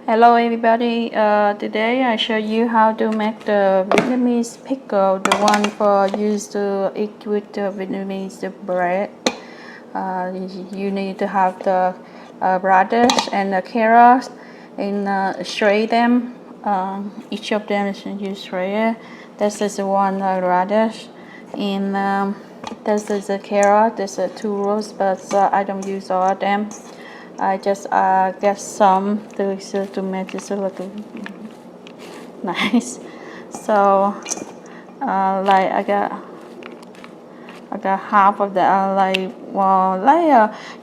Hello everybody, today I show you how to make the Vietnamese pickle, the one for used to eat with the Vietnamese bread. You need to have the radish and the carrots and shred them. Each of them is you shred. This is one radish and this is a carrot. This is two rows, but I don't use all of them. I just get some to make this look nice. So like I got half of the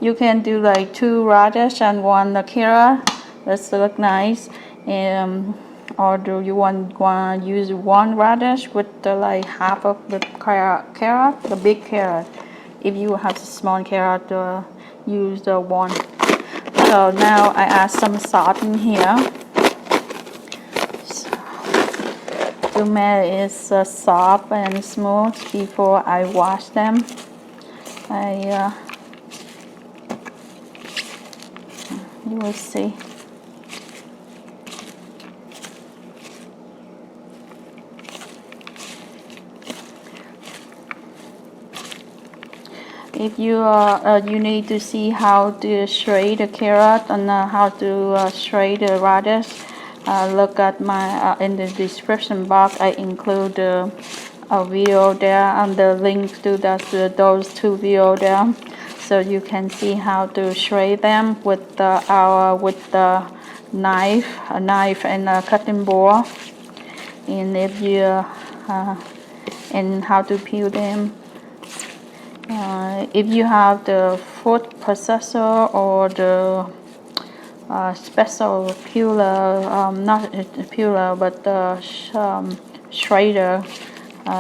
you can do like two radish and one carrot. This look nice. Or do you want to use one radish with the like half of the carrot, the big carrot? If you have a small carrot, use the one. So now I add some salt in here. So, to make it soft and smooth before I wash them. You will see. If you you need to see how to shred the carrot and how to shred the radish, look at my in the description box. I include a video there and the link to those two videos there, so you can see how to shred them with the knife, a knife and a cutting board, and if you and how to peel them. If you have the food processor or the special peeler, not peeler but the shredder,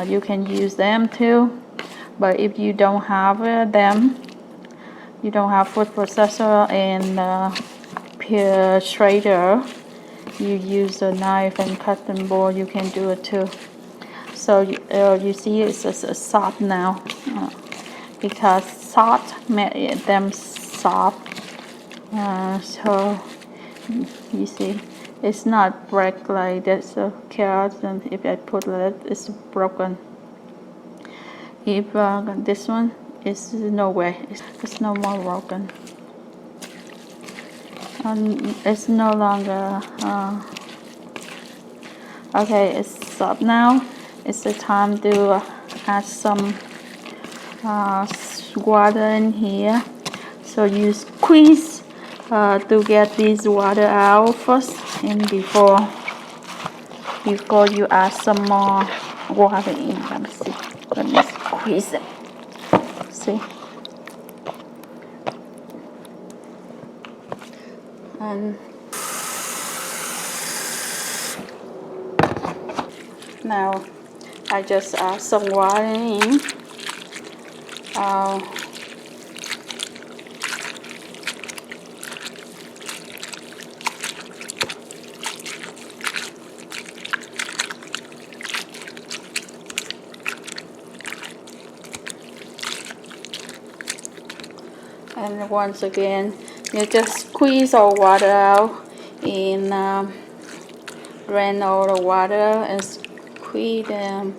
you can use them too. But if you don't have them, you don't have food processor and shredder, you use a knife and cutting board, you can do it too. So you see it's soft now. Because salt made them soft, so you see it's not break like this carrot, and if I put it, it's broken. If this one is no way, it's no more broken, and it's no longer okay. It's soft now. It's the time to add some water in here, so you squeeze to get this water out first, and before you add some more water in. Let me squeeze it. See, and now I just add some water in. And once again, you just squeeze all water out and drain all the water and squeeze them.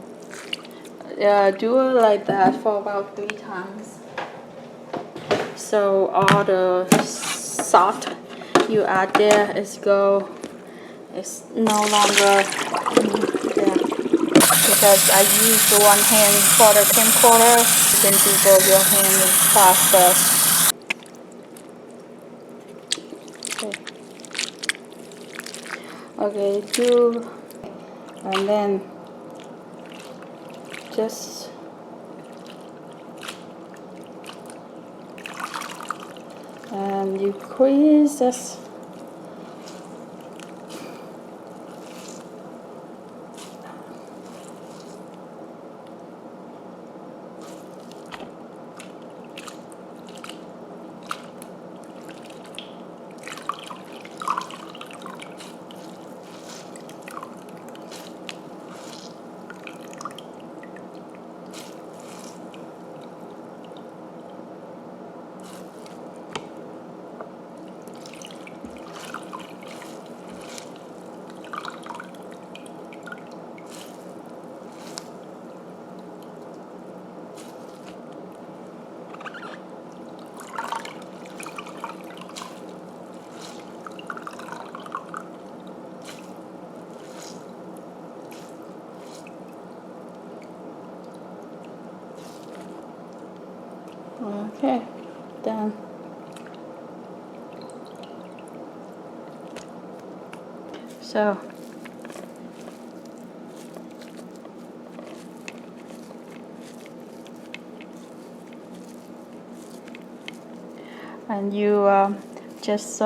Do it like that for about 3 times. So all the salt you add there is no longer there. Because I use the one hand for the camcorder, you can do both your hand faster. Okay, and then just and you squeeze this. Okay, done. So and you just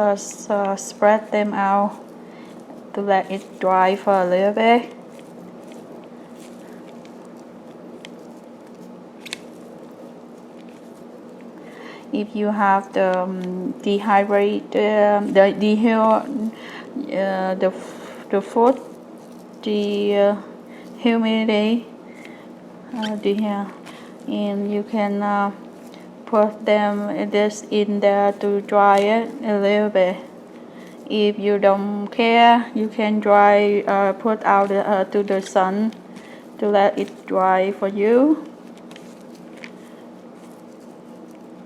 spread them out to let it dry for a little bit. If you have the the food, the humidity, and you can put them this in there to dry it a little bit. If you don't care, you can put out to the sun to let it dry for you.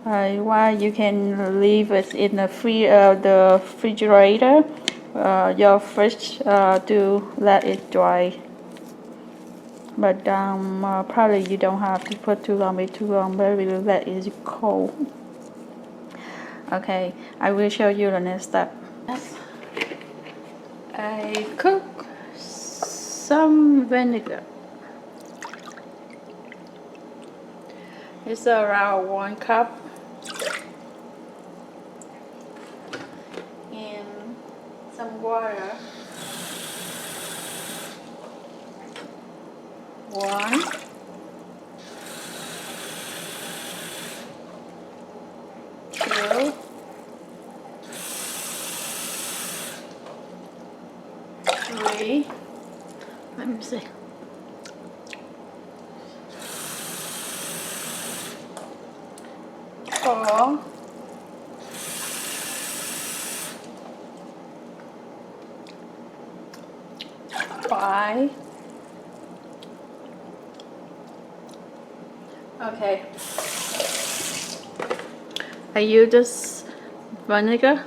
While you can leave it in the refrigerator, your fridge, to let it dry. But probably you don't have to put too long, but we will let it cold. Okay, I will show you the next step. I cook some vinegar. It's around 1 cup. And some water. 1. 2. 3. Let me see. 4. 5. Okay. I use this vinegar.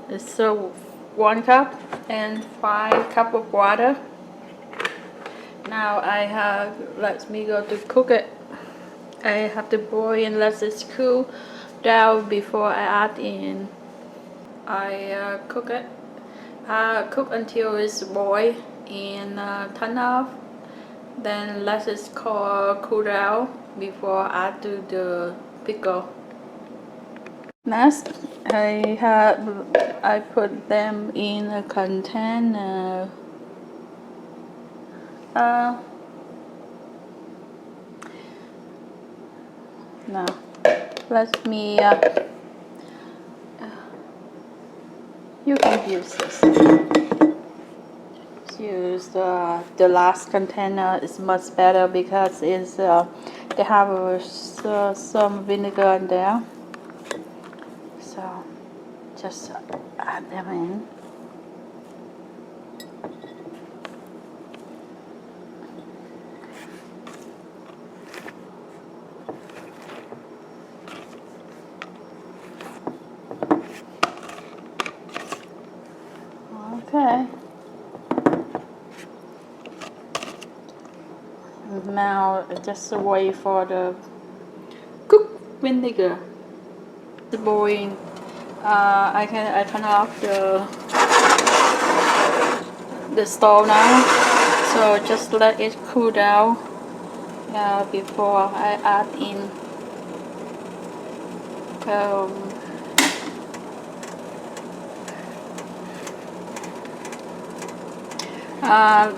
It's 1 cup and 5 cups of water. Now let me go to cook it. I have to boil and let it cool down before I add in. I cook it. Cook until it's boiled and turn off. Then let it cool down before I add to the pickle. Next, I put them in a container. Now, let me. You can use this. Use the last container is much better because they have some vinegar in there. So just add them in. Okay. Now just wait for the cooked vinegar to boil. I turn off the stove now, so just let it cool down before I add in.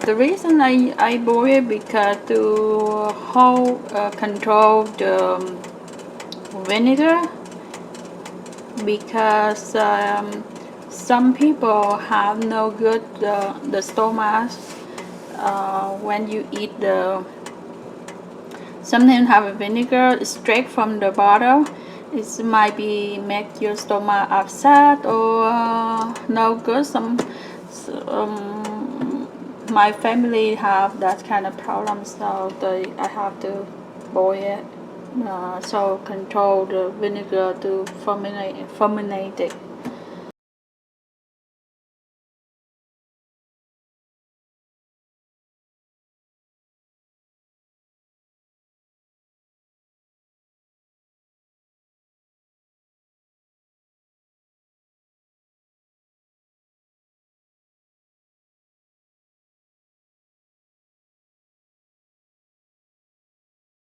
The reason I boil because to control the vinegar, because some people have no good the stomach when you eat something have a vinegar straight from the bottle. It might be make your stomach upset or no good. My family have that kind of problem, so I have to boil it, so control the vinegar to fermentate it.